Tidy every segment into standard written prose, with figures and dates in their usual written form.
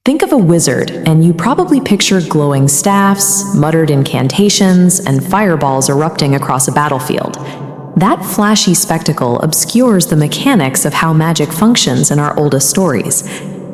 Think of a wizard, and you probably picture glowing staffs, muttered incantations, and fireballs erupting across a battlefield. That flashy spectacle obscures the mechanics of how magic functions in our oldest stories.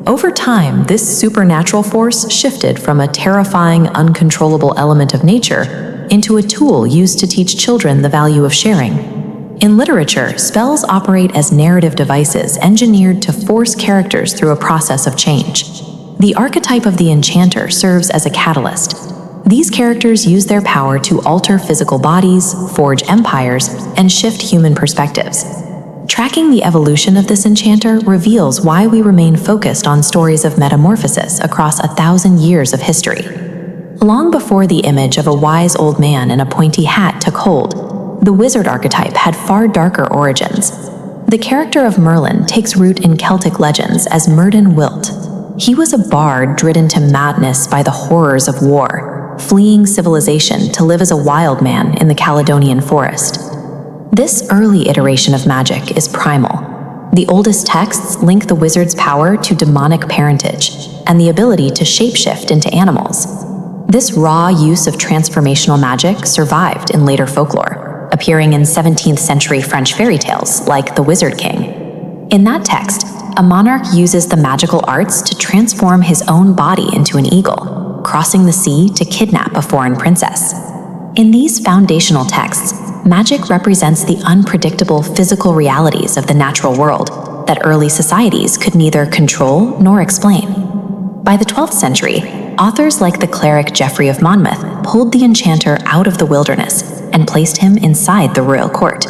Over time, this supernatural force shifted from a terrifying, uncontrollable element of nature into a tool used to teach children the value of sharing. In literature, spells operate as narrative devices engineered to force characters through a process of change. The archetype of the enchanter serves as a catalyst. These characters use their power to alter physical bodies, forge empires, and shift human perspectives. Tracking the evolution of this enchanter reveals why we remain focused on stories of metamorphosis across 1,000 years of history. Long before the image of a wise old man in a pointy hat took hold, the wizard archetype had far darker origins. The character of Merlin takes root in Celtic legends as Myrddin Wilt. He was a bard driven to madness by the horrors of war, fleeing civilization to live as a wild man in the Caledonian forest. This early iteration of magic is primal. The oldest texts link the wizard's power to demonic parentage and the ability to shapeshift into animals. This raw use of transformational magic survived in later folklore, appearing in 17th century French fairy tales like The Wizard King. In that text, a monarch uses the magical arts to transform his own body into an eagle, crossing the sea to kidnap a foreign princess. In these foundational texts, magic represents the unpredictable physical realities of the natural world that early societies could neither control nor explain. By the 12th century, authors like the cleric Geoffrey of Monmouth pulled the enchanter out of the wilderness and placed him inside the royal court.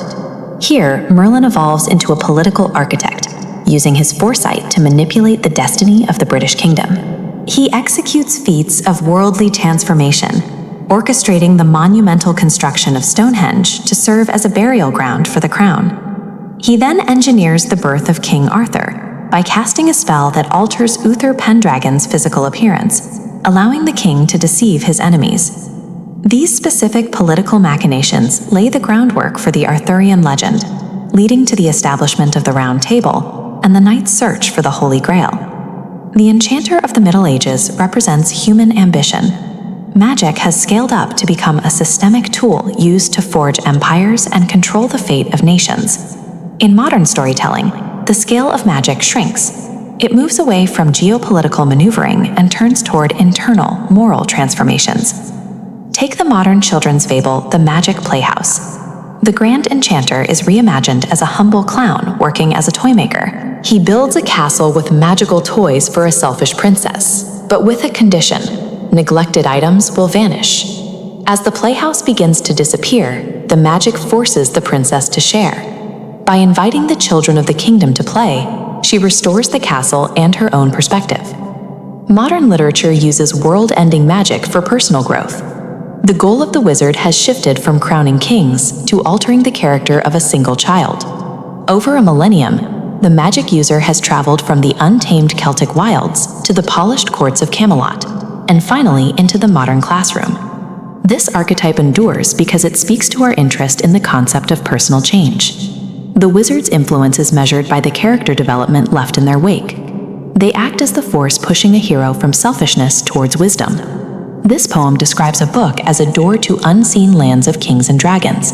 Here, Merlin evolves into a political architect, using his foresight to manipulate the destiny of the British kingdom. He executes feats of worldly transformation, orchestrating the monumental construction of Stonehenge to serve as a burial ground for the crown. He then engineers the birth of King Arthur by casting a spell that alters Uther Pendragon's physical appearance, allowing the king to deceive his enemies. These specific political machinations lay the groundwork for the Arthurian legend, leading to the establishment of the Round Table and the knight's search for the Holy Grail. The enchanter of the Middle Ages represents human ambition. Magic has scaled up to become a systemic tool used to forge empires and control the fate of nations. In modern storytelling, the scale of magic shrinks. It moves away from geopolitical maneuvering and turns toward internal, moral transformations. Take the modern children's fable, The Magic Playhouse. The Grand Enchanter is reimagined as a humble clown working as a toy maker. He builds a castle with magical toys for a selfish princess, but with a condition: neglected items will vanish. As the playhouse begins to disappear, the magic forces the princess to share. By inviting the children of the kingdom to play, she restores the castle and her own perspective. Modern literature uses world-ending magic for personal growth. The goal of the wizard has shifted from crowning kings to altering the character of a single child. Over a millennium, the magic user has traveled from the untamed Celtic wilds to the polished courts of Camelot, and finally into the modern classroom. This archetype endures because it speaks to our interest in the concept of personal change. The wizard's influence is measured by the character development left in their wake. They act as the force pushing a hero from selfishness towards wisdom. This poem describes a book as a door to unseen lands of kings and dragons.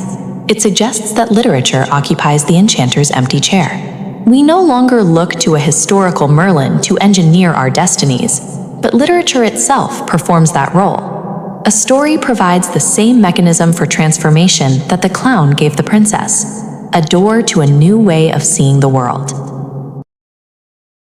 It suggests that literature occupies the enchanter's empty chair. We no longer look to a historical Merlin to engineer our destinies, but literature itself performs that role. A story provides the same mechanism for transformation that the clown gave the princess, a door to a new way of seeing the world.